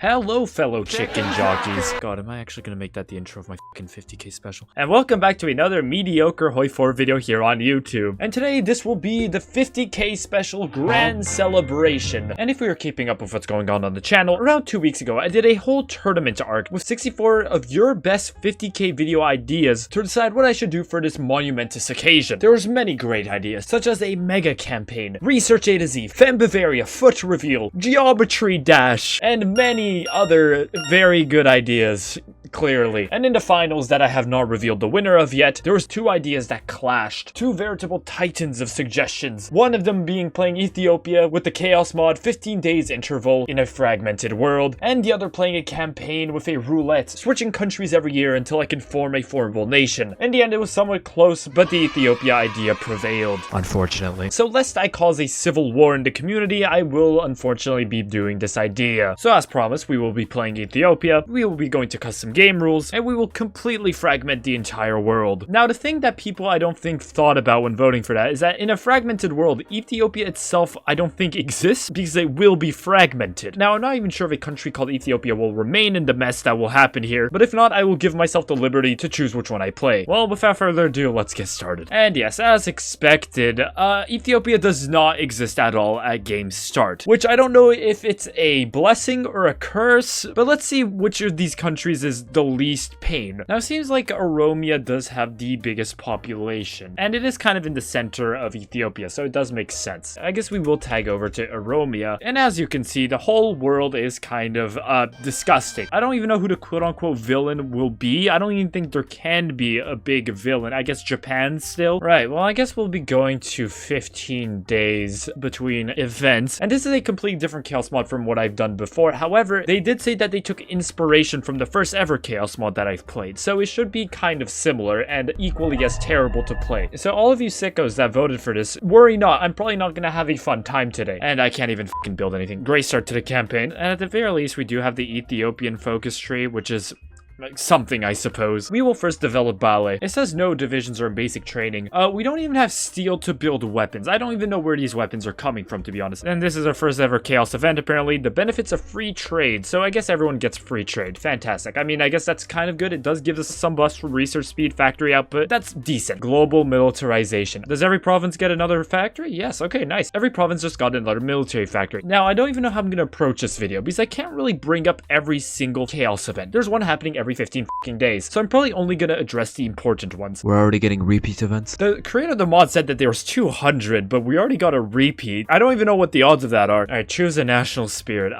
Hello, fellow chicken jockeys. God, am I actually gonna make that the intro of my fucking 50k special? And welcome back to another mediocre HOI4 video here on YouTube. And today, this will be the 50k special grand celebration. And if we were keeping up with what's going on the channel, around 2 weeks ago, I did a whole tournament arc with 64 of your best 50k video ideas to decide what I should do for this monumentous occasion. There was many great ideas, such as a mega campaign, research A to Z, Fem Bavaria, foot reveal, geometry dash, and many other very good ideas, clearly. And in the finals that I have not revealed the winner of yet, there was two ideas that clashed. Two veritable titans of suggestions. One of them being playing Ethiopia with the Chaos mod 15 days interval in a fragmented world, and the other playing a campaign with a roulette, switching countries every year until I can form a formable nation. In the end, it was somewhat close, but the Ethiopia idea prevailed, unfortunately. So lest I cause a civil war in the community, I will unfortunately be doing this idea. So as promised, we will be playing Ethiopia, we will be going to custom game rules, and we will completely fragment the entire world. Now, the thing that people I don't think thought about when voting for that is that in a fragmented world, Ethiopia itself I don't think exists because it will be fragmented. Now, I'm not even sure if a country called Ethiopia will remain in the mess that will happen here, but if not, I will give myself the liberty to choose which one I play. Well, without further ado, let's get started. And yes, as expected, Ethiopia does not exist at all at game start, which I don't know if it's a blessing or a curse, but let's see which of these countries is the least pain. Now, it seems like Oromia does have the biggest population, and it is kind of in the center of Ethiopia, so it does make sense. I guess we will tag over to Oromia, and as you can see, the whole world is kind of disgusting. I don't even know who the quote-unquote villain will be. I don't even think there can be a big villain. I guess Japan still? Right, well, I guess we'll be going to 15 days between events, and this is a completely different Chaos mod from what I've done before. However, they did say that they took inspiration from the first ever Chaos mod that I've played, so it should be kind of similar and equally as terrible to play. So all of you sickos that voted for this, worry not, I'm probably not gonna have a fun time today, and I can't even fucking build anything. Great start to the campaign, and at the very least we do have the Ethiopian focus tree, which is like something, I suppose. We will first develop ballet. It says no divisions are in basic training. We don't even have steel to build weapons. I don't even know where these weapons are coming from, to be honest. And this is our first ever chaos event, apparently. The benefits of free trade. So I guess everyone gets free trade. Fantastic. I mean, I guess that's kind of good. It does give us some buffs for research speed, factory output. That's decent. Global militarization. Does every province get another factory? Yes. Okay, nice. Every province just got another military factory. Now, I don't even know how I'm gonna approach this video because I can't really bring up every single chaos event. There's one happening every 15 fucking days, so I'm probably only gonna address the important ones. We're already getting repeat events. The creator of the mod said that there was 200, but we already got a repeat. I don't even know what the odds of that are. Alright, choose a national spirit.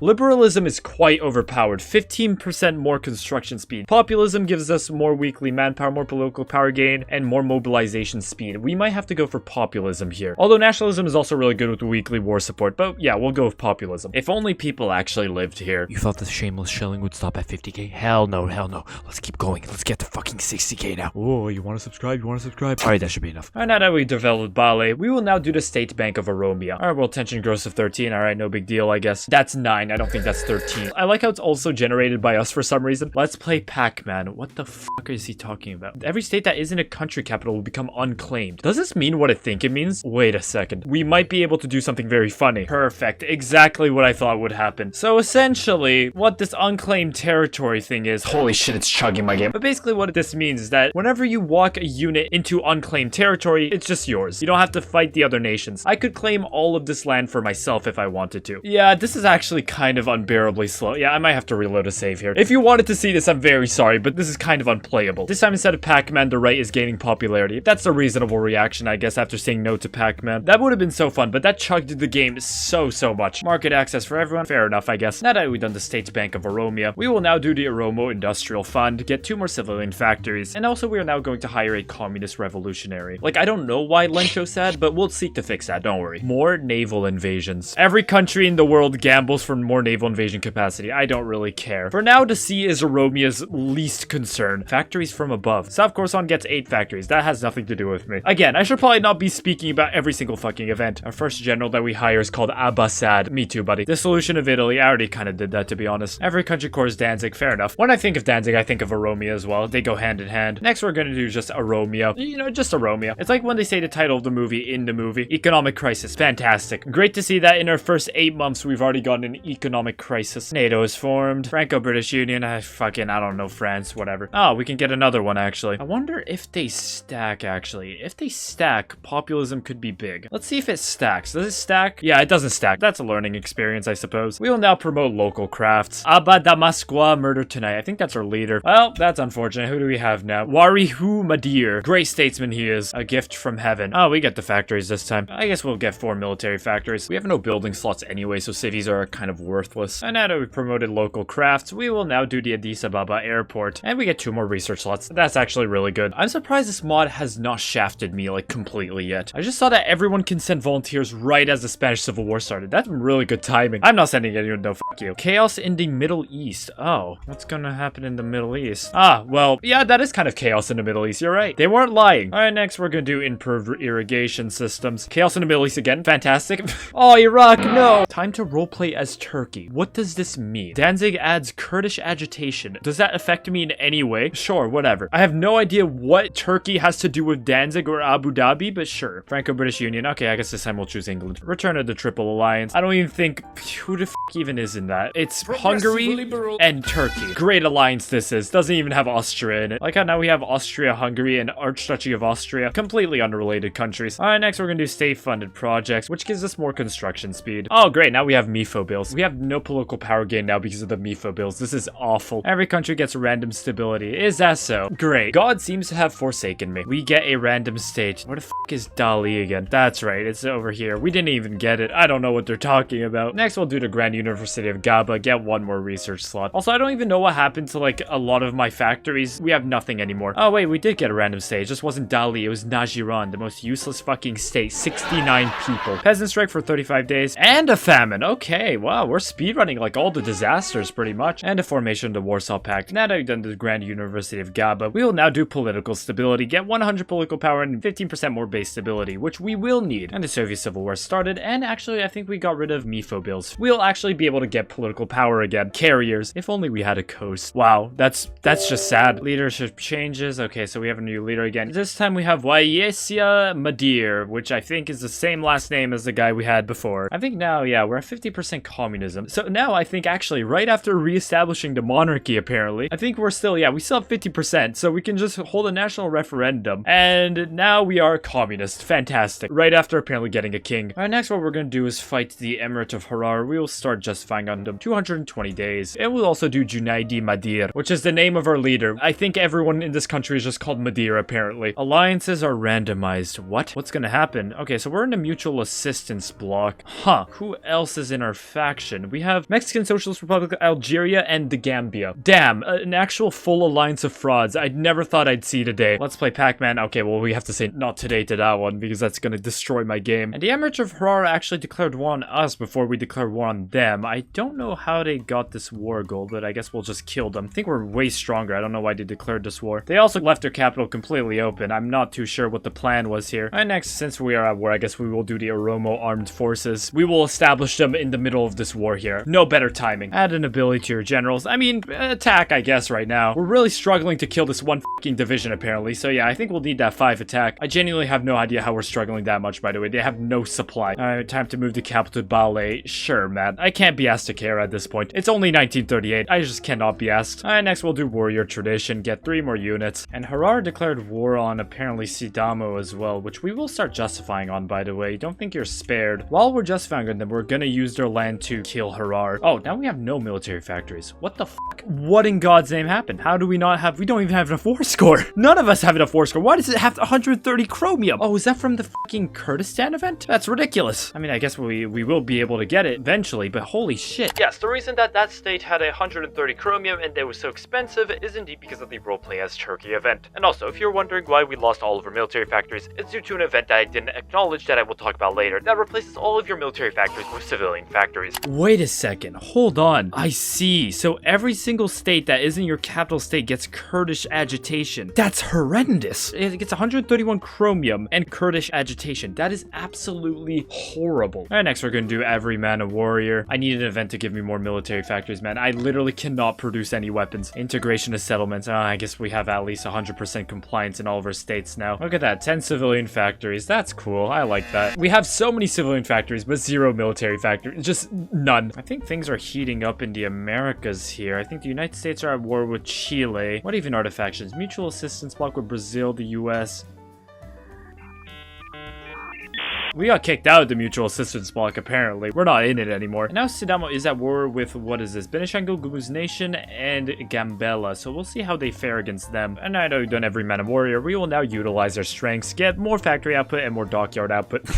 Liberalism is quite overpowered. 15% more construction speed. Populism gives us more weekly manpower, more political power gain, and more mobilization speed. We might have to go for populism here. Although nationalism is also really good with the weekly war support, but yeah, we'll go with populism. If only people actually lived here. You thought the shameless shelling would stop at 50k? Hell no. Hell no. Let's keep going. Let's get to fucking 60k now. Oh, you want to subscribe? You want to subscribe? Alright, that should be enough. Alright, now that we developed ballet, we will now do the State Bank of Oromia. Alright, well, tension gross of 13. Alright, no big deal, I guess. That's 9. I don't think that's 13. I like how it's also generated by us for some reason. Let's play Pac-Man. What the fuck is he talking about? Every state that isn't a country capital will become unclaimed. Does this mean what I think it means? Wait a second. We might be able to do something very funny. Perfect. Exactly what I thought would happen. So essentially, what this unclaimed territory thing is, holy shit, it's chugging my game. But basically what this means is that whenever you walk a unit into unclaimed territory, it's just yours. You don't have to fight the other nations. I could claim all of this land for myself if I wanted to. Yeah, this is actually kind of unbearably slow. Yeah, I might have to reload a save here. If you wanted to see this, I'm very sorry, but this is kind of unplayable. This time instead of Pac-Man, the right is gaining popularity. That's a reasonable reaction, I guess, after saying no to Pac-Man. That would have been so fun, but that chugged the game so much. Market access for everyone? Fair enough, I guess. Now that we've done the State Bank of Oromia, we will now do the Oromo Industrial Fund, get 2 more civilian factories, and also we are now going to hire a communist revolutionary. Like, I don't know why Lencho's sad, but we'll seek to fix that, don't worry. More naval invasions. Every country in the world gambles for more naval invasion capacity. I don't really care. For now, the sea is Oromia's least concern. Factories from above. South Khorasan gets 8 factories. That has nothing to do with me. Again, I should probably not be speaking about every single fucking event. Our first general that we hire is called Abbasad. Me too, buddy. Dissolution of Italy. I already kind of did that, to be honest. Every country cores Danzig. Fair enough. enough. When I think of Danzig, I think of Oromia as well. They go hand in hand. Next, we're gonna do just Oromia. You know, just Oromia. It's like when they say the title of the movie in the movie. Economic crisis. Fantastic. Great to see that in our first 8 months, we've already gotten an economic crisis. NATO is formed. Franco-British Union. I don't know, France, whatever. Oh, we can get another one, actually. I wonder if they stack, actually. If they stack, populism could be big. Let's see if it stacks. Does it stack? Yeah, it doesn't stack. That's a learning experience, I suppose. We will now promote local crafts. Abba Damaskwa, murder tonight. I think that's our leader. Well, that's unfortunate. Who do we have now? Warihu Madir. Great statesman he is. A gift from heaven. Oh, we get the factories this time. I guess we'll get 4 military factories. We have no building slots anyway, so cities are kind of worthless. And now that we've promoted local crafts, we will now do the Addis Ababa airport. And we get 2 more research slots. That's actually really good. I'm surprised this mod has not shafted me like completely yet. I just saw that everyone can send volunteers right as the Spanish Civil War started. That's really good timing. I'm not sending anyone, no, fuck you. Chaos in the Middle East. Oh, what's gonna happen in the Middle East? Ah, well, yeah, that is kind of chaos in the Middle East. You're right. They weren't lying. All right, next we're gonna do improved irrigation systems. Chaos in the Middle East again. Fantastic. Oh, Iraq, no. Time to roleplay as Turkey. What does this mean? Danzig adds Kurdish agitation. Does that affect me in any way? Sure, whatever. I have no idea what Turkey has to do with Danzig or Abu Dhabi, but sure. Franco-British Union. Okay, I guess this time we'll choose England. Return of the Triple Alliance. I don't even think... Who the f even is in that? It's Hungary and Turkey. Great alliance this is. Doesn't even have Austria in it. Like how now we have Austria, Hungary, and Archduchy of Austria. Completely unrelated countries. Alright, next we're gonna do state-funded projects, which gives us more construction speed. Oh, great. Now we have MIFO bills. We have no political power gain now because of the MIFO bills. This is awful. Every country gets random stability. Is that so? Great. God seems to have forsaken me. We get a random state. Where the f is Dali again? That's right. It's over here. We didn't even get it. I don't know what they're talking about. Next, we'll do the Grand University of Gaba. Get 1 more research slot. Also, I don't even know what happened to like a lot of my factories. We have nothing anymore. Oh, wait. We did get a random state. It just wasn't Dali. It was Najiran, the most useless fucking state. 69 people. Peasant strike for 35 days. And a famine. Okay. Wow. We're speedrunning like all the disasters pretty much. And a formation of the Warsaw Pact. Now that we've done the Grand University of Gaba, we will now do political stability. Get 100 political power and 15% more base stability, which we will need. And the Soviet Civil War started. And actually, I think we got rid of MIFO bills. We'll actually be able to get political power again. Carriers. If only we had a coast. Wow. That's just sad. Leadership changes. Okay, so we have a new leader again. This time we have Wayesia Madir, which I think is the same last name as the guy we had before. I think now, yeah, we're at 50% communism. So now I think actually right after reestablishing the monarchy, apparently, I think we're still, yeah, we still have 50%. So we can just hold a national referendum. And now we are communist. Fantastic. Right after apparently getting a king. All right, next what we're going to do is fight the Emirate of Harar. We will start justifying on them 220 days. And we'll also do Junaidi Madir, which is the name of our leader. I think everyone in this country is just called Madir, apparently. Alliances are randomized. What? What's gonna happen? Okay, so we're in a mutual assistance block. Huh. Who else is in our faction? We have Mexican Socialist Republic, Algeria, and the Gambia. Damn, an actual full alliance of frauds. I never thought I'd see today. Let's play Pac-Man. Okay, well, we have to say not today to that one because that's gonna destroy my game. And the Emirate of Harar actually declared war on us before we declared war on them. I don't know how they got this war goal, but I guess we'll just kill them. I think we're way stronger. I don't know why they declared this war. They also left their capital completely open. I'm not too sure what the plan was here. And next, since we are at war, I guess we will do the Oromo armed forces. We will establish them in the middle of this war here. No better timing. Add an ability to your generals. I mean, attack, I guess, right now. We're really struggling to kill this one fucking division, apparently. So yeah, I think we'll need that 5 attack. I genuinely have no idea how we're struggling that much, by the way. They have no supply. Alright, time to move the capital to Ballet. Sure, man. I can't be asked to care at this point. It's only 1938. I just cannot be asked. Alright, next we'll do warrior tradition. Get 3 more units. And Harar declared war on apparently Sidamo as well, which we will start justifying on, by the way. Don't think you're spared. While we're justifying on them, we're gonna use their land to kill Harar. Oh, now we have no military factories. What the fuck? What in God's name happened? How do we not have... We don't even have enough war score. None of us have enough war score. Why does it have 130 chromium? Oh, is that from the fucking Kurdistan event? That's ridiculous. I mean, I guess we will be able to get it eventually, but holy shit. Yes, the reason that that state had 130 chromium and they were so expensive is indeed because of the roleplay as Turkey event. And also, if you're wondering why we lost all of our military factories, it's due to an event that I didn't acknowledge that I will talk about later that replaces all of your military factories with civilian factories. Wait a second, hold on. I see. So every single state that isn't your capital state gets Kurdish agitation. That's horrendous. It gets 131 chromium and Kurdish agitation. That is absolutely horrible. Alright, next we're gonna do every man a warrior. I need an event to give me more military factories, man. I literally cannot not produce any weapons. Integration of settlements. I guess we have at least 100% compliance in all of our states now. Look at that, 10 civilian factories. That's cool. I like that. We have so many civilian factories, but 0 military factories. Just none. I think things are heating up in the Americas here. I think the United States are at war with Chile. What even are the factions? Mutual assistance bloc with Brazil, the US. We got kicked out of the mutual assistance bloc, apparently. We're not in it anymore. And now Sidamo is at war with, what is this? Benishangul Gumuz Nation and Gambela. So we'll see how they fare against them. And I know we've done every man and warrior. We will now utilize our strengths, get more factory output and more dockyard output.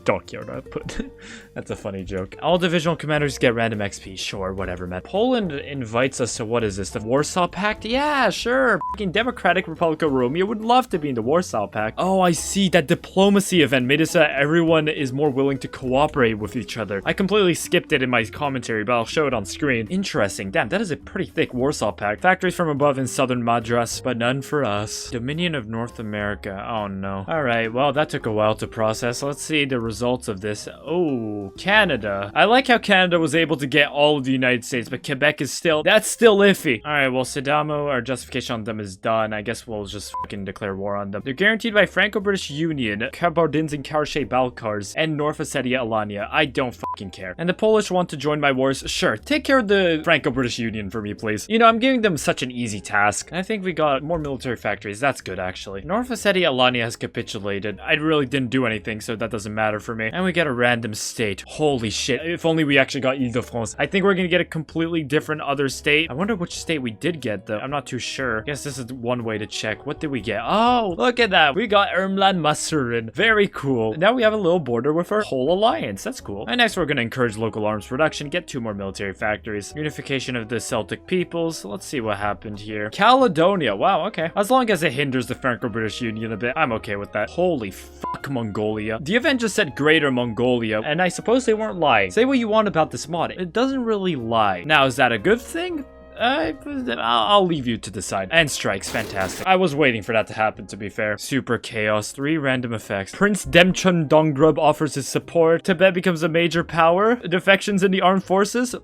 Dockyard output. That's a funny joke. All divisional commanders get random XP. Sure, whatever, man. Poland invites us to, what is this? The Warsaw Pact? Yeah, sure. Fucking Democratic Republic of Romania would love to be in the Warsaw Pact. Oh, I see. That diplomacy event made it so that everyone is more willing to cooperate with each other. I completely skipped it in my commentary, but I'll show it on screen. Interesting. Damn, that is a pretty thick Warsaw Pact. Factories from above in southern Madras, but none for us. Dominion of North America. Oh, no. All right, well, that took a while to process. Let's see the results of this. Oh, Canada. I like how Canada was able to get all of the United States, but Quebec is still, that's still iffy. All right, well, Sidamo, our justification on them is done. I guess we'll just fucking declare war on them. They're guaranteed by Franco-British Union, Kabardins and Karachay-Balkars, and North Ossetia-Alania. I don't fucking care. And the Polish want to join my wars? Sure, take care of the Franco-British Union for me, please. You know, I'm giving them such an easy task. I think we got more military factories. That's good, actually. North Ossetia-Alania has capitulated. I really didn't do anything, so that doesn't matter for me. And we get a random state. Holy shit. If only we actually got Ile-de-France. I think we're gonna get a completely different other state. I wonder which state we did get, though. I'm not too sure. I guess this is one way to check. What did we get? Oh, look at that. We got Ermland Masurin. Very cool. Now we have a little border with our whole alliance. That's cool. And next, we're gonna encourage local arms production, get 2 more military factories. Unification of the Celtic peoples. Let's see what happened here. Caledonia. Wow, okay. As long as it hinders the Franco-British Union a bit, I'm okay with that. Holy fuck, Mongolia. The event just said Greater Mongolia, and I suppose they weren't lying. Say what you want about this mod, it doesn't really lie. Now, is that a good thing? I'll leave you to decide. And strikes, fantastic. I was waiting for that to happen, to be fair. Super chaos, 3 random effects. Prince Demchun Dongrub offers his support. Tibet becomes a major power. Defections in the armed forces.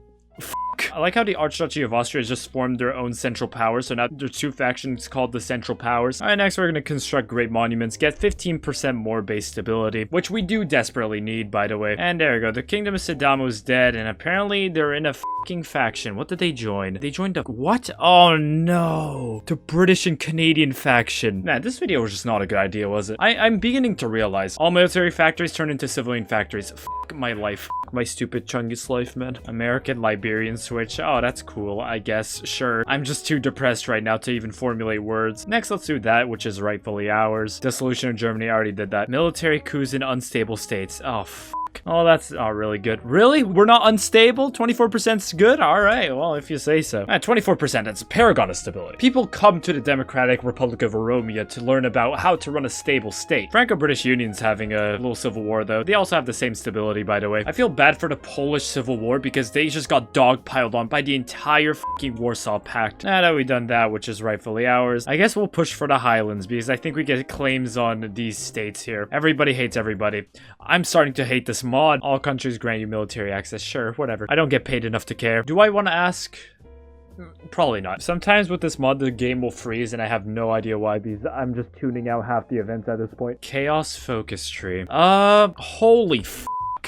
I like how the Archduchy of Austria has just formed their own central power, so now there's 2 factions called the Central Powers. Alright, next we're going to construct great monuments, get 15% more base stability, which we do desperately need, by the way. And there we go, the Kingdom of Sidamo is dead, and apparently they're in a fucking faction. What did they join? They joined the... What? Oh no! The British and Canadian faction. Man, this video was just not a good idea, was it? I'm beginning to realize. All military factories turn into civilian factories. Fuck my life. Fuck my stupid Chungus life, man. American Liberian switch. Oh, that's cool, I guess. Sure. I'm just too depressed right now to even formulate words. Next, let's do that, which is rightfully ours. Dissolution of Germany, I already did that. Military coups in unstable states. Oh, oh, that's not really good. Really? We're not unstable? 24% is good? Alright, well, if you say so. 24%, that's a paragon of stability. People come to the Democratic Republic of Oromia to learn about how to run a stable state. Franco-British Union's having a little civil war, though. They also have the same stability, by the way. I feel bad for the Polish Civil War because they just got dogpiled on by the entire fucking Warsaw Pact. Now that we've done that, which is rightfully ours, I guess we'll push for the Highlands because I think we get claims on these states here. Everybody hates everybody. I'm starting to hate this mod. All countries grant you military access. Sure, whatever. I don't get paid enough to care. Do I want to ask? Probably not. Sometimes with this mod, the game will freeze and I have no idea why because I'm just tuning out half the events at this point. Chaos focus tree. Holy f***.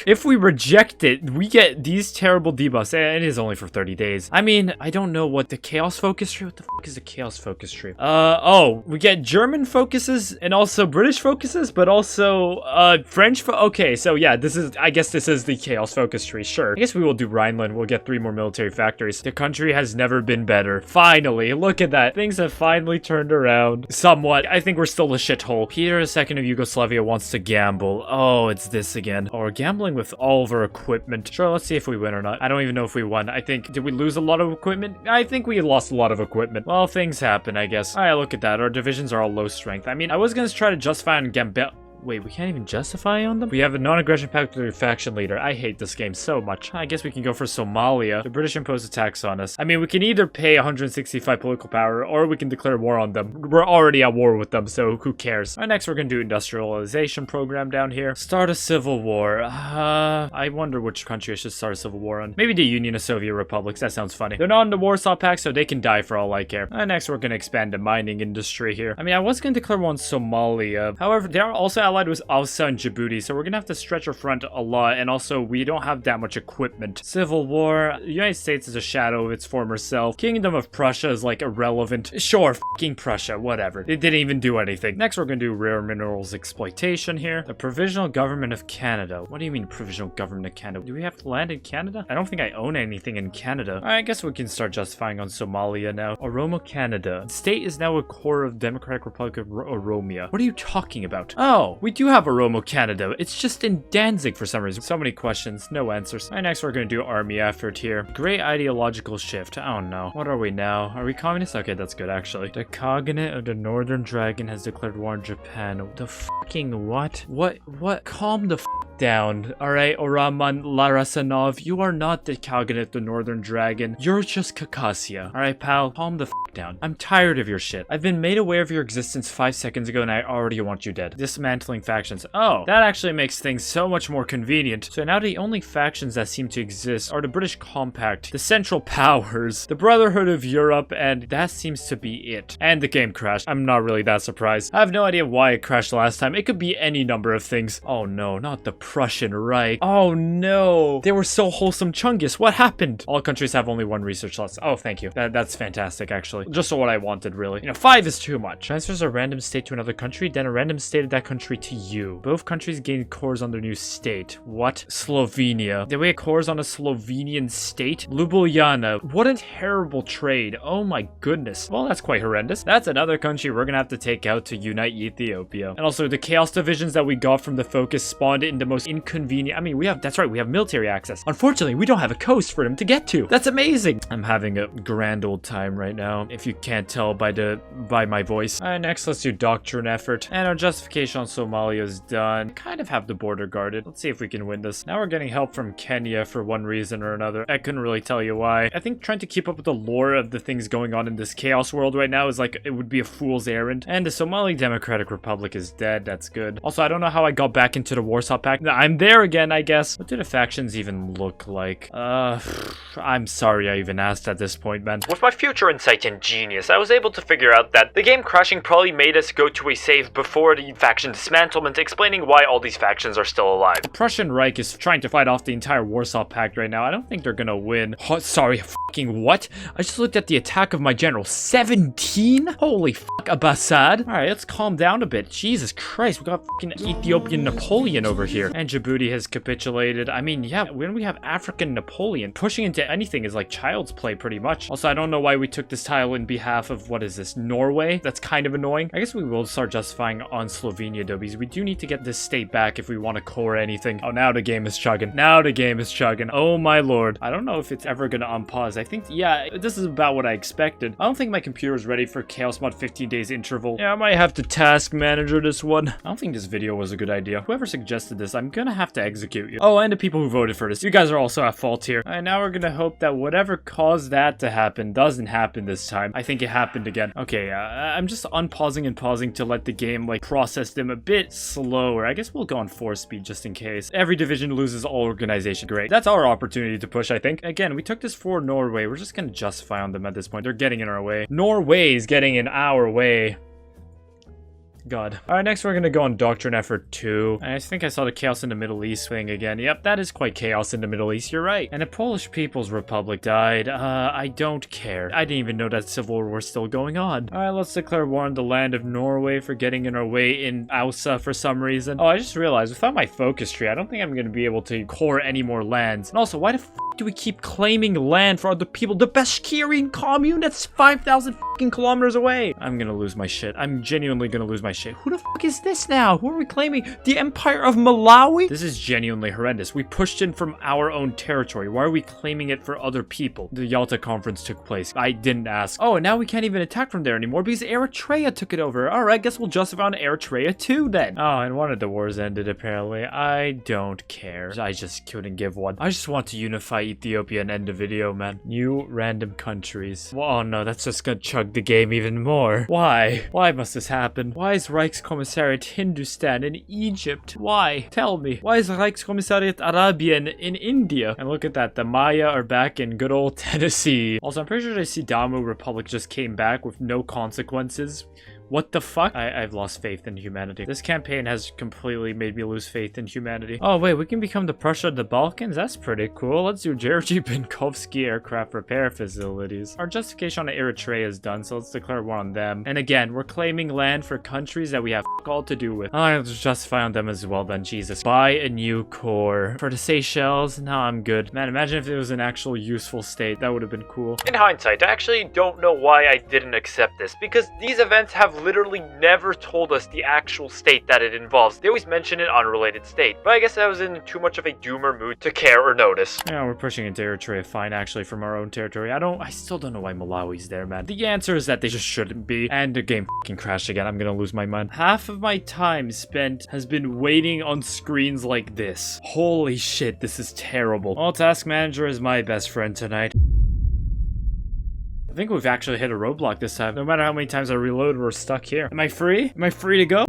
If we reject it, we get these terrible debuffs. It is only for 30 days. I mean, I don't know what the chaos focus tree. What the fuck is the chaos focus tree? Oh, we get German focuses and also British focuses, but also French. Okay, so yeah, this is. I guess this is the chaos focus tree. Sure. I guess we will do Rhineland. We'll get 3 more military factories. The country has never been better. Finally, look at that. Things have finally turned around somewhat. I think we're still a shithole. Peter II of Yugoslavia wants to gamble. Oh, it's this again. Oh, we're gambling with all of our equipment. Sure, let's see if we win or not. I don't even know if we won. I think, did we lose a lot of equipment? I think we lost a lot of equipment. Well, things happen, I guess. All right, look at that. Our divisions are all low strength. I mean, I was gonna try to justify on Gambella. Wait, we can't even justify on them? We have a non-aggression pact with the faction leader. I hate this game so much. I guess we can go for Somalia. The British impose attacks on us. I mean, we can either pay 165 political power, or we can declare war on them. We're already at war with them, so who cares? Alright, next we're gonna do industrialization program down here. Start a civil war. I wonder which country I should start a civil war on. Maybe the Union of Soviet Republics. That sounds funny. They're not in the Warsaw Pact, so they can die for all I care. Next we're gonna expand the mining industry here. I mean, I was gonna declare war on Somalia. However, they are also allied with Alsa and Djibouti, so we're gonna have to stretch our front a lot, and also we don't have that much equipment. Civil war. The United States is a shadow of its former self. Kingdom of Prussia is like irrelevant. Sure, fucking Prussia, whatever. It didn't even do anything. Next we're gonna do rare minerals exploitation here. The Provisional Government of Canada. What do you mean Provisional Government of Canada? Do we have land in Canada? I don't think I own anything in Canada. Alright, I guess we can start justifying on Somalia now. Oromo, Canada. The state is now a core of Democratic Republic of Oromia. What are you talking about? Oh, we do have Oromo, Canada. It's just in Danzig for some reason. So many questions, no answers. Alright, next we're gonna do army effort here. Great ideological shift. I don't know. What are we now? Are we communists? Okay, that's good actually. The Cognate of the Northern Dragon has declared war on Japan. The fucking what? What? Calm the down. Alright, Oraman Larasanov, you are not the Cognate, the Northern Dragon. You're just Caucasia. Alright, pal, calm the down. I'm tired of your shit. I've been made aware of your existence 5 seconds ago and I already want you dead. Dismantling factions. Oh, that actually makes things so much more convenient. So now the only factions that seem to exist are the British Compact, the Central Powers, the Brotherhood of Europe, and that seems to be it. And the game crashed. I'm not really that surprised. I have no idea why it crashed last time. It could be any number of things. Oh no, not the Prussian Reich. Oh no, they were so wholesome Chungus. What happened? All countries have only 1 research slot. Oh, thank you. That's fantastic, actually. Just what I wanted, really. You know, 5 is too much. Transfers a random state to another country, then a random state of that country to you. Both countries gain cores on their new state. What? Slovenia. Did we get cores on a Slovenian state? Ljubljana. What a terrible trade. Oh my goodness. Well, that's quite horrendous. That's another country we're gonna have to take out to unite Ethiopia. And also, the chaos divisions that we got from the focus spawned in the most inconvenient. I mean, that's right, we have military access. Unfortunately, we don't have a coast for them to get to. That's amazing. I'm having a grand old time right now, if you can't tell by my voice. Alright, next let's do doctrine effort. And our justification on Somalia is done. Kind of have the border guarded. Let's see if we can win this. Now we're getting help from Kenya for one reason or another. I couldn't really tell you why. I think trying to keep up with the lore of the things going on in this chaos world right now is like, it would be a fool's errand. And the Somali Democratic Republic is dead. That's good. Also, I don't know how I got back into the Warsaw Pact. I'm there again, I guess. What do the factions even look like? I'm sorry I even asked at this point, man. With my future insight and genius, I was able to figure out that the game crashing probably made us go to a save before the faction dismantlement, explaining why all these factions are still alive. The Prussian Reich is trying to fight off the entire Warsaw Pact right now. I don't think they're gonna win. Oh, sorry, fucking what? I just looked at the attack of my general. 17? Holy fuck, Abbasad. Alright, let's calm down a bit. Jesus Christ, we got fucking Ethiopian Napoleon over here. And Djibouti has capitulated. I mean, yeah, when we have African Napoleon, pushing into anything is like child's play pretty much. Also, I don't know why we took this tile in behalf of, what is this, Norway? That's kind of annoying. I guess we will start justifying on Slovenia though, because we do need to get this state back if we want to core anything. Oh, now the game is chugging. Now the game is chugging. Oh my lord. I don't know if it's ever gonna unpause. I think, yeah, this is about what I expected. I don't think my computer is ready for Chaos Mod 15 days interval. Yeah, I might have to task manager this one. I don't think this video was a good idea. Whoever suggested this, I'm gonna have to execute you. Oh, and the people who voted for this. You guys are also at fault here. And now we're gonna hope that whatever caused that to happen doesn't happen this time. I think it happened again. Okay, I'm just unpausing and pausing to let the game like process them a bit slower. I guess we'll go on 4 speed just in case. Every division loses all organization. Great. That's our opportunity to push, I think. Again, we took this for Norway. We're just gonna justify on them at this point. They're getting in our way. Norway's getting in our way. God. Alright, next we're gonna go on Doctrine Effort 2. I think I saw the Chaos in the Middle East thing again. Yep, that is quite chaos in the Middle East, you're right. And the Polish People's Republic died. I don't care. I didn't even know that civil war was still going on. Alright, let's declare war on the land of Norway for getting in our way in Ausa for some reason. Oh, I just realized, without my focus tree, I don't think I'm gonna be able to core any more lands. And also, why the f do we keep claiming land for other people? The Bashkirian commune? That's 5,000 fucking kilometers away. I'm gonna lose my shit. I'm genuinely gonna lose my my shit. Who the fuck is this now? Who are we claiming? The Empire of Malawi? This is genuinely horrendous. We pushed in from our own territory. Why are we claiming it for other people? The Yalta conference took place. I didn't ask. Oh, and now we can't even attack from there anymore because Eritrea took it over. Alright, guess we'll justify on Eritrea too then. Oh, and one of the wars ended apparently. I don't care. I just couldn't give one. I just want to unify Ethiopia and end the video, man. New random countries. Well, oh no, that's just gonna chug the game even more. Why? Why must this happen? Why is Reichskommissariat Hindustan in Egypt? Why? Tell me. Why is Reichskommissariat Arabian in India? And look at that. The Maya are back in good old Tennessee. Also, I'm pretty sure the Sidamo Republic just came back with no consequences. What the fuck? I've lost faith in humanity. This campaign has completely made me lose faith in humanity. Oh wait, we can become the Prussia of the Balkans? That's pretty cool. Let's do Georgi Benkovsky aircraft repair facilities. Our justification on Eritrea is done, so let's declare war on them. And again, we're claiming land for countries that we have all to do with. I'll just justify on them as well then, Jesus. Buy a new core. For the Seychelles? No, I'm good. Man, imagine if it was an actual useful state. That would have been cool. In hindsight, I actually don't know why I didn't accept this, because these events have literally never told us the actual state that it involves. They always mention an unrelated state, but I guess I was in too much of a doomer mood to care or notice. Yeah, we're pushing into Eritrea fine actually from our own territory. I still don't know why Malawi's there, man. The answer is that they just shouldn't be, and the game fucking crashed again. I'm gonna lose my mind. Half of my time spent has been waiting on screens like this. Holy shit, this is terrible. Well, Task Manager is my best friend tonight. I think we've actually hit a roadblock this time. No matter how many times I reload, we're stuck here. Am I free? Am I free to go?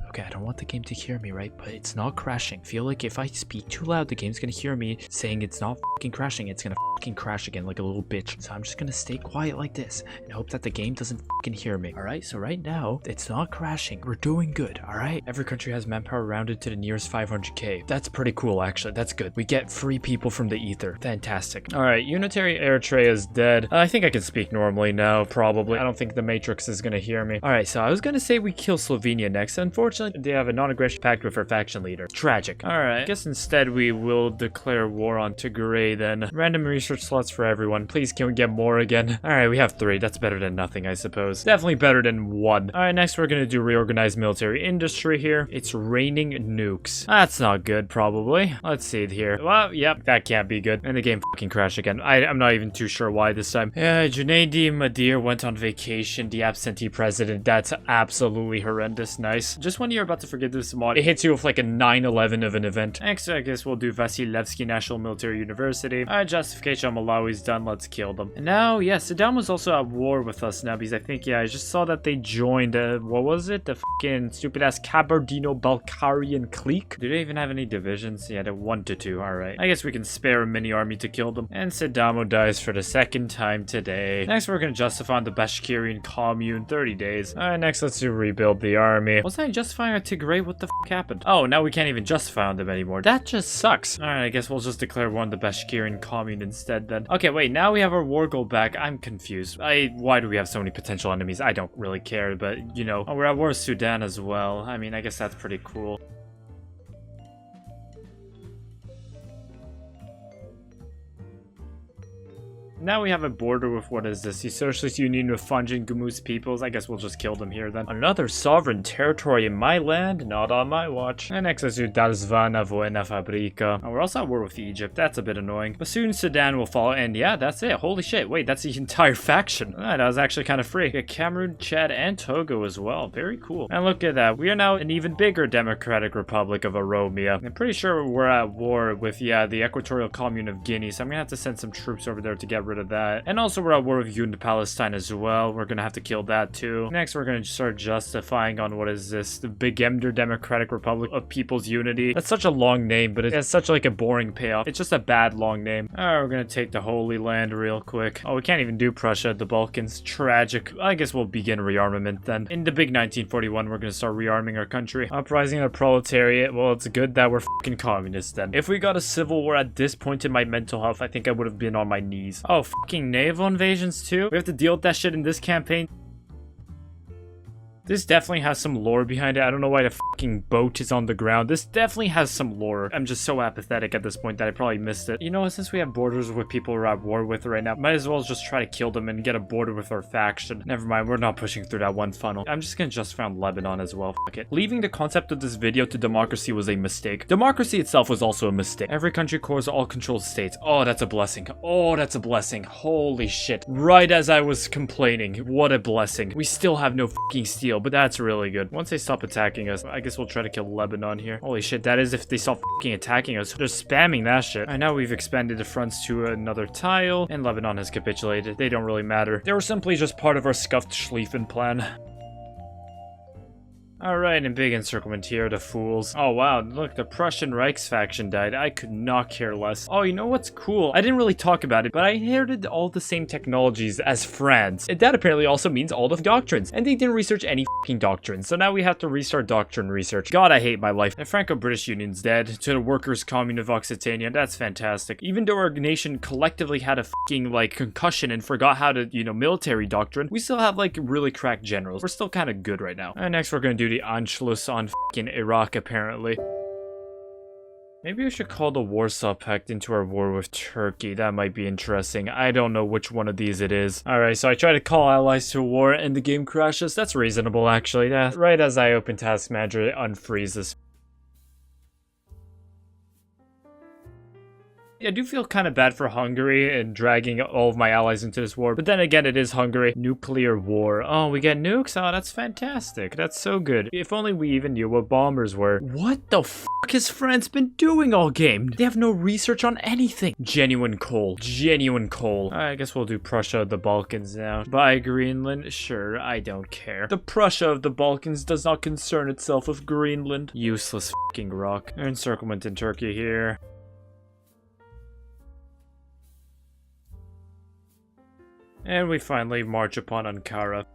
Okay, I don't want the game to hear me, right? But it's not crashing. Feel like if I speak too loud, the game's gonna hear me saying it's not fucking crashing. It's gonna fucking crash again like a little bitch. So I'm just gonna stay quiet like this and hope that the game doesn't fucking hear me. Alright, so right now, it's not crashing. We're doing good, alright? Every country has manpower rounded to the nearest 500k. That's pretty cool, actually. That's good. We get free people from the ether. Fantastic. Alright, Unitary Eritrea is dead. I think I can speak normally now, probably. I don't think the Matrix is gonna hear me. Alright, so I was gonna say we kill Slovenia next. Unfortunately, they have a non-aggression pact with our faction leader. Tragic. Alright, I guess instead we will declare war on Tigray then. Random research slots for everyone. Please, can we get more again? Alright, we have 3. That's better than nothing, I suppose. Definitely better than 1. Alright, next we're gonna do reorganized military industry here. It's raining nukes. That's not good, probably. Let's see here. Well, yep, that can't be good. And the game fucking crashed again. I'm not even too sure why this time. Yeah, Junaidi Madir went on vacation. The absentee president. That's absolutely horrendous. Nice. Just when you're about to forget this mod, it hits you with like a 9/11 of an event. Next, I guess we'll do Vasilevsky National Military University. Justification on Malawi's done. Let's kill them. And now, yeah, Saddam was also at war with us now because I think, yeah, I just saw that they joined, what was it? The fucking stupid ass Kabardino-Balkarian clique? Do they even have any divisions? Yeah, they're 1 to 2. Alright. I guess we can spare a mini army to kill them. And Saddamo dies for the 2nd time today. Next, we're gonna justify on the Bashkirian commune. 30 days. Alright, next, let's do rebuild the army. Wasn't I justifying on Tigray? What the fuck happened? Oh, now we can't even justify on them anymore. That just sucks. Alright, I guess we'll just declare war on the Bashkirian commune instead then. Okay, wait, now we have our war goal back. I'm confused. Why do we have so many potential enemies? I don't really care, but, you know. Oh, we're at war with Sudan as well. I mean, I guess that's pretty cool. Now we have a border with, what is this? The Socialist Union of Fungi and Gumus peoples. I guess we'll just kill them here then. Another sovereign territory in my land? Not on my watch. And next is Dalzvana Voena Fabrika. Oh, we're also at war with Egypt. That's a bit annoying. But soon Sudan will fall, and yeah, that's it. Holy shit. Wait, that's the entire faction. That was actually kind of free. Yeah, Cameroon, Chad, and Togo as well. Very cool. And look at that. We are now an even bigger Democratic Republic of Oromia. I'm pretty sure we're at war with, yeah, the Equatorial Commune of Guinea, so I'm gonna have to send some troops over there to get rid of that. And also we're at war with Yund Palestine as well. We're gonna have to kill that too. Next we're gonna start justifying on, what is this, the Bigemder Democratic Republic of People's Unity. That's such a long name, but it has such like a boring payoff. It's just a bad long name. Alright, we're gonna take the Holy Land real quick. Oh, we can't even do Prussia, the Balkans. Tragic. I guess we'll begin rearmament then. In the big 1941 we're gonna start rearming our country. Uprising of the proletariat. Well, it's good that we're fucking communists then. If we got a civil war at this point in my mental health, I think I would have been on my knees. Oh, fucking naval invasions too? We have to deal with that shit in this campaign. This definitely has some lore behind it. I don't know why the fucking boat is on the ground. This definitely has some lore. I'm just so apathetic at this point that I probably missed it. You know, since we have borders with people we're at war with right now, might as well just try to kill them and get a border with our faction. Never mind, we're not pushing through that one funnel. I'm just gonna just found Lebanon as well. Fuck it. Leaving the concept of this video to democracy was a mistake. Democracy itself was also a mistake. Every country cores all controlled states. Oh, that's a blessing. Oh, that's a blessing. Holy shit. Right as I was complaining. What a blessing. We still have no fucking steel, but that's really good. Once they stop attacking us, I guess we'll try to kill Lebanon here. Holy shit, that is if they stop fucking attacking us. They're spamming that shit. Alright, now we've expanded the fronts to another tile, and Lebanon has capitulated. They don't really matter. They were simply just part of our scuffed Schlieffen plan. Alright, and big encirclement here, the fools. Oh wow, look, the Prussian Reichsfaction died. I could not care less. Oh, you know what's cool? I didn't really talk about it, but I inherited all the same technologies as France. And that apparently also means all the doctrines. And they didn't research any fucking doctrines, so now we have to restart doctrine research. God, I hate my life. The Franco-British Union's dead. To the Workers' Commune of Occitania, that's fantastic. Even though our nation collectively had a fucking, like, concussion and forgot how to, you know, military doctrine, we still have, like, really cracked generals. We're still kind of good right now. And next we're gonna do the Anschluss on fucking Iraq, apparently. Maybe we should call the Warsaw Pact into our war with Turkey. That might be interesting. I don't know which one of these it is. Alright, so I try to call allies to war and the game crashes. That's reasonable, actually. Yeah, right as I open Task Manager, it unfreezes. I do feel kind of bad for Hungary and dragging all of my allies into this war, but then again, it is Hungary. Nuclear war. Oh, we get nukes? Oh, that's fantastic. That's so good. If only we even knew what bombers were. What the fuck has France been doing all game? They have no research on anything. Genuine coal. Genuine coal. I guess we'll do Prussia of the Balkans now. Buy Greenland? Sure, I don't care. The Prussia of the Balkans does not concern itself with Greenland. Useless fucking rock. Encirclement in Turkey here. And we finally march upon Ankara.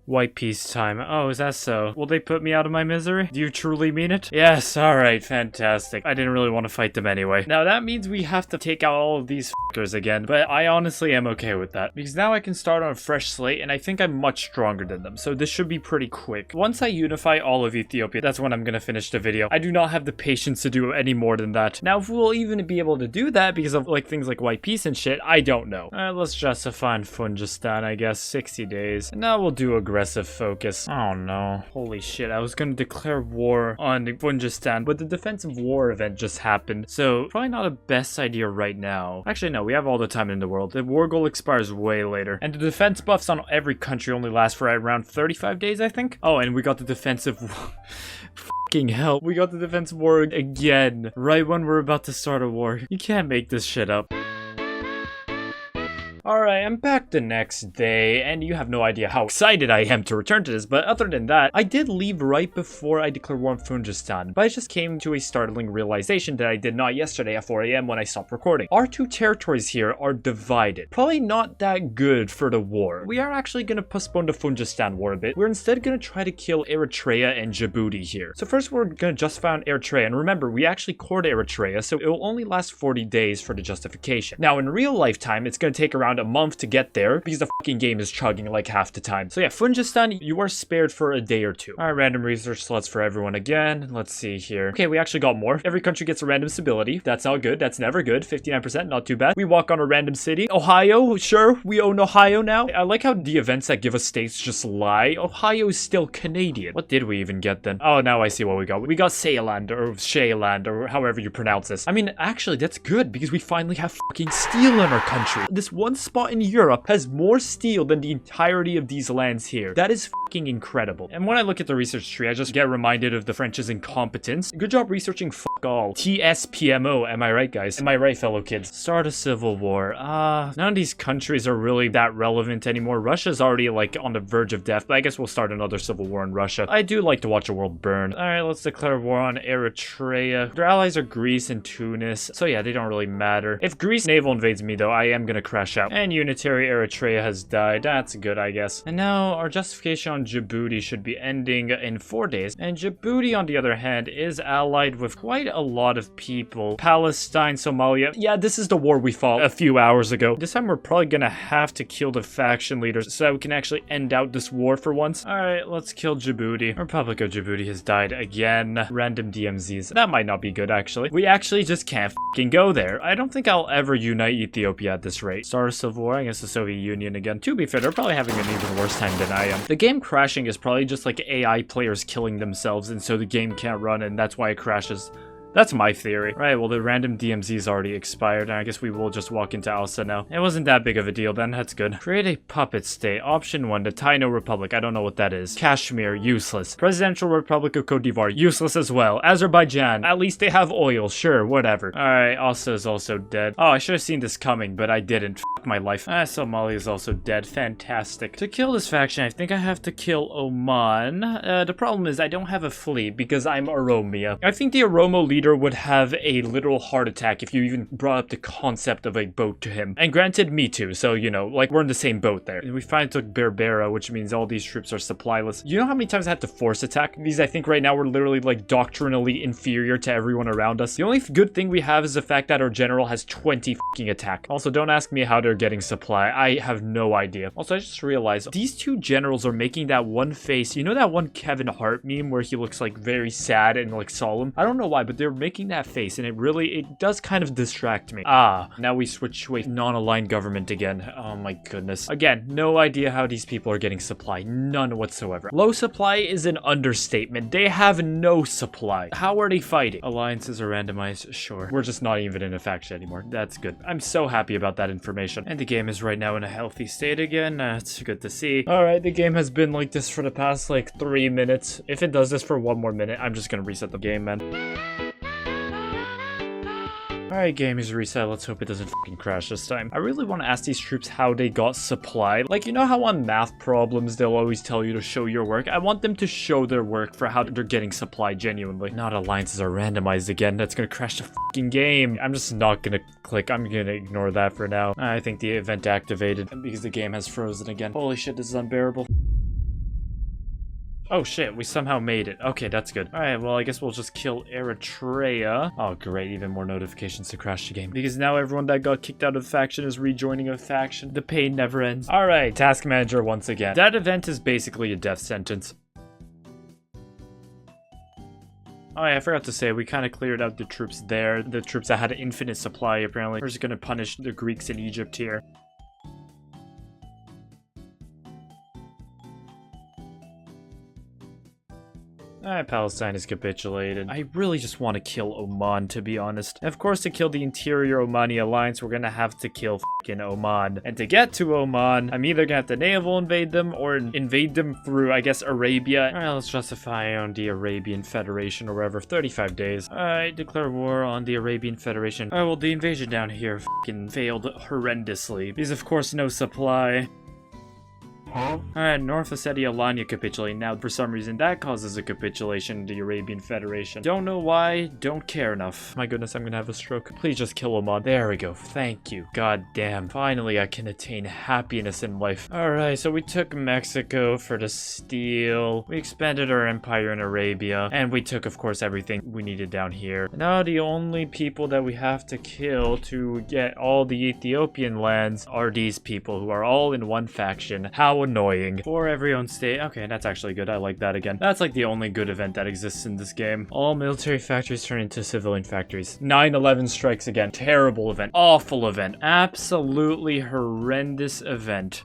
White peace time. Oh, is that so? Will they put me out of my misery? Do you truly mean it? Yes, alright, fantastic. I didn't really want to fight them anyway. Now that means we have to take out all of these fuckers again, but I honestly am okay with that. Because now I can start on a fresh slate, and I think I'm much stronger than them, so this should be pretty quick. Once I unify all of Ethiopia, that's when I'm gonna finish the video. I do not have the patience to do any more than that. Now, if we'll even be able to do that because of like things like white peace and shit, I don't know. Alright, let's justify in Fungistan, I guess. 60 days. And now we'll do aggressive focus. Oh no. Holy shit, I was gonna declare war on Fungistan, but the defensive war event just happened, so probably not a best idea right now. Actually, no, we have all the time in the world. The war goal expires way later, and the defense buffs on every country only last for around 35 days, I think. Oh, and we got the defensive fucking hell. We got the defensive war again, right when we're about to start a war. You can't make this shit up. Alright, I'm back the next day, and you have no idea how excited I am to return to this, but other than that, I did leave right before I declared war on Fungistan, but I just came to a startling realization that I did not yesterday at 4 AM when I stopped recording. Our two territories here are divided. Probably not that good for the war. We are actually going to postpone the Fungistan war a bit. We're instead going to try to kill Eritrea and Djibouti here. So first we're going to just found Eritrea, and remember, we actually cored Eritrea, so it will only last 40 days for the justification. Now, in real lifetime, it's going to take around a month to get there because the fucking game is chugging like half the time. So yeah, Fungistan, you are spared for a day or two. Alright, random research slots for everyone again. Let's see here. Okay, we actually got more. Every country gets a random stability. That's not good. That's never good. 59%, not too bad. We walk on a random city. Ohio, sure, we own Ohio now. I like how the events that give us states just lie. Ohio is still Canadian. What did we even get then? Oh, now I see what we got. We got Sealand or Shayland or however you pronounce this. I mean, actually, that's good because we finally have fucking steel in our country. This one spot in Europe has more steel than the entirety of these lands here. That is fucking incredible. And when I look at the research tree, I just get reminded of the French's incompetence. Good job researching fuck all. TSPMO, am I right, guys? Am I right, fellow kids? Start a civil war. None of these countries are really that relevant anymore. Russia's already like on the verge of death, but I guess we'll start another civil war in Russia. I do like to watch a world burn. Alright, let's declare war on Eritrea. Their allies are Greece and Tunis, so yeah, they don't really matter. If Greece naval invades me though, I am gonna crash out. out. And unitary Eritrea has died. That's good, I guess. And now our justification on Djibouti should be ending in 4 days. And Djibouti, on the other hand, is allied with quite a lot of people. Palestine, Somalia. Yeah, this is the war we fought a few hours ago. This time we're probably gonna have to kill the faction leaders so that we can actually end out this war for once. Alright, let's kill Djibouti. Republic of Djibouti has died again. Random DMZs. That might not be good, actually. We actually just can't fucking go there. I don't think I'll ever unite Ethiopia at this rate. Start a civil war against the Soviet Union again. To be fair, they're probably having an even worse time than I am. The game crashing is probably just like AI players killing themselves, and so the game can't run, and that's why it crashes. That's my theory. Right, well, the random DMZ is already expired, and I guess we will just walk into Alsa now. It wasn't that big of a deal then, that's good. Create a puppet state. Option 1, the Taino Republic. I don't know what that is. Kashmir, useless. Presidential Republic of Cote d'Ivoire, useless as well. Azerbaijan, at least they have oil, sure, whatever. Alright, Alsa is also dead. Oh, I should have seen this coming, but I didn't. F my life. Somalia is also dead. Fantastic. To kill this faction, I think I have to kill Oman. The problem is I don't have a fleet because I'm Oromia. I think the Oromo leader would have a literal heart attack if you even brought up the concept of a boat to him. And granted, me too, so you know, like we're in the same boat there. And we finally took Berbera, which means all these troops are supply-less. You know how many times I had to force attack? Because I think right now we're literally like doctrinally inferior to everyone around us. The only good thing we have is the fact that our general has 20 fucking attack. Also, don't ask me how they're getting supply. I have no idea. Also, I just realized these two generals are making that one face. You know that one Kevin Hart meme where he looks like very sad and like solemn? I don't know why, but they're making that face, and it does kind of distract me. Now we switch to a non-aligned government again. Oh my goodness. Again, no idea how these people are getting supply. None whatsoever. Low supply is an understatement. They have no supply. How are they fighting? Alliances are randomized, sure. We're just not even in a faction anymore. That's good. I'm so happy about that information. And the game is right now in a healthy state again. It's good to see. Alright, the game has been like this for the past like 3 minutes. If it does this for 1 more minute, I'm just gonna reset the game, man. Alright, game is reset. Let's hope it doesn't fucking crash this time. I really want to ask these troops how they got supply. Like, you know how on math problems they'll always tell you to show your work? I want them to show their work for how they're getting supply genuinely. Not alliances are randomized again. That's gonna crash the fucking game. I'm just not gonna click. I'm gonna ignore that for now. I think the event activated because the game has frozen again. Holy shit, this is unbearable. Oh shit, we somehow made it. Okay, that's good. Alright, well, I guess we'll just kill Eritrea. Oh great, even more notifications to crash the game. Because now everyone that got kicked out of the faction is rejoining a faction. The pain never ends. Alright, task manager once again. That event is basically a death sentence. Oh yeah, I forgot to say, we kind of cleared out the troops there. The troops that had an infinite supply, apparently. We're just gonna punish the Greeks in Egypt here. Palestine has capitulated. I really just want to kill Oman, to be honest. And of course, to kill the interior Omani alliance, we're gonna have to kill fucking Oman. And to get to Oman, I'm either gonna have to naval invade them or invade them through, I guess, Arabia. Alright, let's justify on the Arabian Federation or whatever. 35 days. Alright, declare war on the Arabian Federation. Alright, well, the invasion down here fucking failed horrendously. Because, of course, no supply. Alright, North Ossetia Alanya capitulating. Now, for some reason, that causes a capitulation in the Arabian Federation. Don't know why, don't care enough. My goodness, I'm gonna have a stroke. Please just kill Oman. There we go. Thank you. God damn. Finally, I can attain happiness in life. Alright, so we took Mexico for the steel. We expanded our empire in Arabia. And we took, of course, everything we needed down here. Now, the only people that we have to kill to get all the Ethiopian lands are these people who are all in one faction. How annoying. For every own state. Okay, that's actually good. I like that again. That's like the only good event that exists in this game. All military factories turn into civilian factories. 9/11 strikes again. Terrible event. Awful event. Absolutely horrendous event.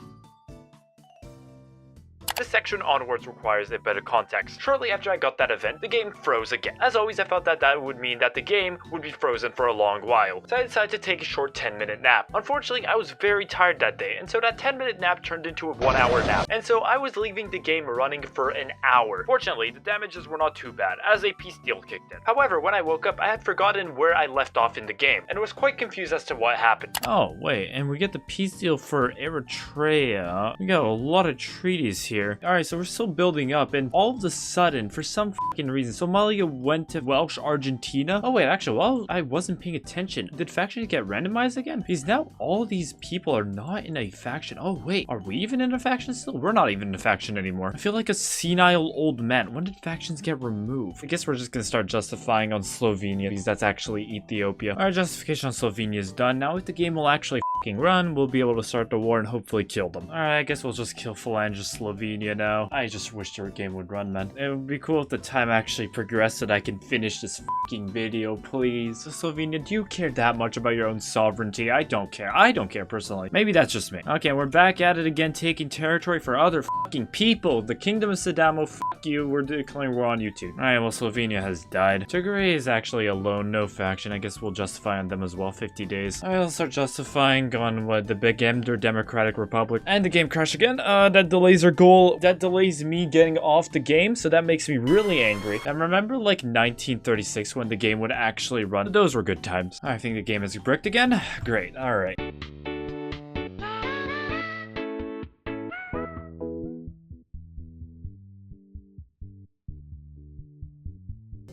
This section onwards requires a bit of context. Shortly after I got that event, the game froze again. As always, I thought that that would mean that the game would be frozen for a long while, so I decided to take a short 10-minute nap. Unfortunately, I was very tired that day, and so that 10-minute nap turned into a 1-hour nap, and so I was leaving the game running for an hour. Fortunately, the damages were not too bad, as a peace deal kicked in. However, when I woke up, I had forgotten where I left off in the game, and was quite confused as to what happened. Oh, wait, and we get the peace deal for Eritrea. We got a lot of treaties here. here. Alright, so we're still building up, and all of a sudden, for some fucking reason, Somalia went to Welsh Argentina. Oh wait, actually, well, I wasn't paying attention. Did factions get randomized again? Because now all these people are not in a faction. Oh wait, are we even in a faction still? We're not even in a faction anymore. I feel like a senile old man. When did factions get removed? I guess we're just gonna start justifying on Slovenia, because that's actually Ethiopia. Our justification on Slovenia is done. Now if the game will actually fucking run, we'll be able to start the war and hopefully kill them. Alright, I guess we'll just kill Phalanges Slovenia now. I just wish your game would run, man. It would be cool if the time actually progressed so that I can finish this fucking video, please. So Slovenia, do you care that much about your own sovereignty? I don't care. I don't care personally. Maybe that's just me. Okay, we're back at it again, taking territory for other fucking people. The Kingdom of Sidamo, fuck you. We're declaring war on you too. Alright, well, Slovenia has died. Tigray is actually alone, no faction. I guess we'll justify on them as well, 50 days. I'll start justifying on what the Big Emder Democratic Republic. And the game crashed again. That delays our goal. That delays me getting off the game, so that makes me really angry. And remember like 1936 when the game would actually run? Those were good times. I think the game is bricked again. Great, alright.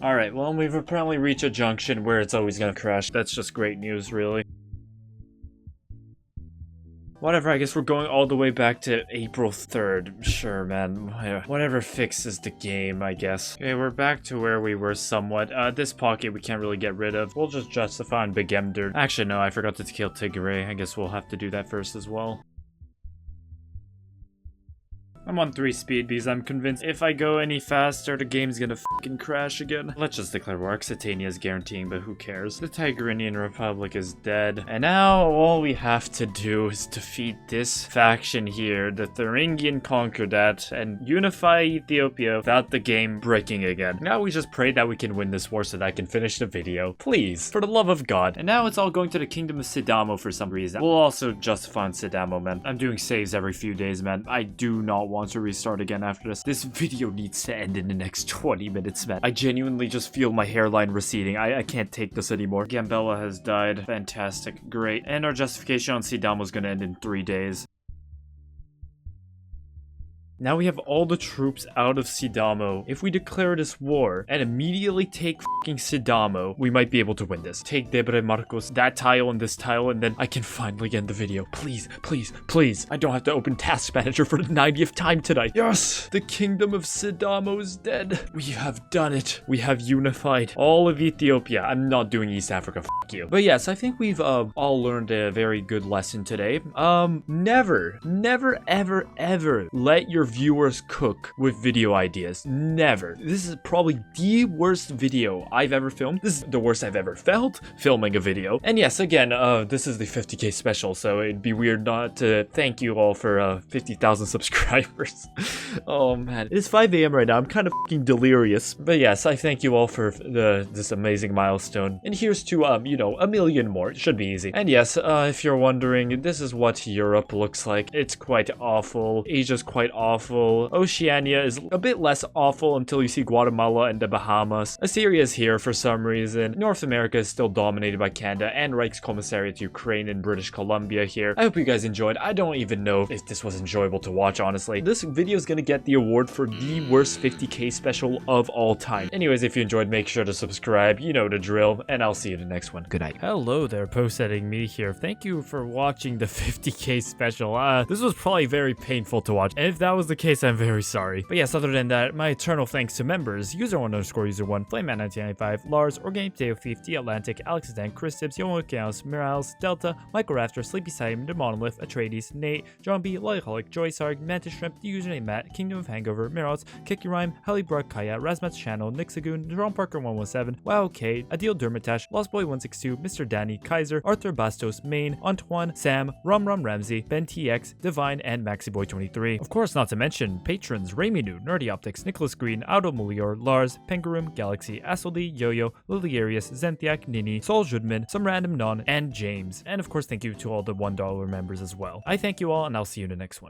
Alright, well, we've apparently reached a junction where it's always gonna crash. That's just great news, really. Whatever, I guess we're going all the way back to April 3rd. Sure, man. Whatever fixes the game, I guess. Okay, we're back to where we were somewhat. This pocket we can't really get rid of. We'll just justify on Big Emder. Actually, no, I forgot to kill Tigray. I guess we'll have to do that first as well. I'm on 3 speed because I'm convinced if I go any faster, the game's gonna fucking crash again. Let's just declare war. Occitania is guaranteeing, but who cares? The Tigrinian Republic is dead. And now all we have to do is defeat this faction here. The Thuringian conquer that and unify Ethiopia without the game breaking again. Now we just pray that we can win this war so that I can finish the video. Please, for the love of God. And now it's all going to the Kingdom of Sidamo for some reason. We'll also justify on Sidamo, man. I'm doing saves every few days, man. I do not want to restart again after this. This video needs to end in the next 20 minutes, man. I genuinely just feel my hairline receding. I can't take this anymore. Gambella has died. Fantastic. Great. And our justification on Sidamo is going to end in 3 days. Now we have all the troops out of Sidamo. If we declare this war and immediately take fucking Sidamo, we might be able to win this. Take Debre Marcos, that tile and this tile, and then I can finally end the video. Please, please, please. I don't have to open Task Manager for the 90th time tonight. Yes! The Kingdom of Sidamo is dead. We have done it. We have unified all of Ethiopia. I'm not doing East Africa, fuck you. But yes, I think we've all learned a very good lesson today. Never, ever, ever let your viewers cook with video ideas. Never. This is probably the worst video I've ever filmed. This is the worst I've ever felt filming a video. And yes, again, this is the 50k special, so it'd be weird not to thank you all for 50,000 subscribers. Oh man, it's 5 a.m. right now. I'm kind of fucking delirious. But yes, I thank you all for this amazing milestone. And here's to, you know, a million more. It should be easy. And yes, if you're wondering, this is what Europe looks like. It's quite awful. Asia's quite awful. Oceania is a bit less awful until you see Guatemala and the Bahamas. Assyria is here for some reason. North America is still dominated by Canada and Reichskommissariat Ukraine and British Columbia here. I hope you guys enjoyed. I don't even know if this was enjoyable to watch, honestly. This video is gonna get the award for the worst 50k special of all time. Anyways, if you enjoyed, make sure to subscribe. You know the drill, and I'll see you in the next one. Good night. Hello there, post-editing me here. Thank you for watching the 50k special. This was probably very painful to watch. And if that was the case, I'm very sorry. But yes, other than that, my eternal thanks to members: user1_user1, Flameman1995, Lars, OrganicPotatoThief, The Atlantic, AlexTheDenk, kristibbs, yobomokeanos, Mirales, Delta, Michal Rafter, SleepySime, The Monolith, Atreidess, Nate, JonB, LoliHolic, JOAlsarg, Mantis Shrimp, the username Matt, Kingdom of Hangover, Merozs, KekyRhyme, Halit, Burak, Razmatschannel, Nickzagoon, Parker117, WowOkay, Adil Demirtaş, LostBoy162, Mr. Dani, Kaiser, Arthur Bastos, Main, Antoine, Sam, Ramsey, Ben TX, Divine, and MaxiBoy23. Of course, not to mention patrons Rémi Nou, Nerdy Optics, Nicholas Green, Aodh O Muilleoir, Lars, Pengurum, Galaxy, Assoldi, Yo-Yo, Liliarius, Zenthiak, Nini, Saul Joodman, Some Random Non, and James. And of course, thank you to all the $1 members as well. I thank you all, and I'll see you in the next one.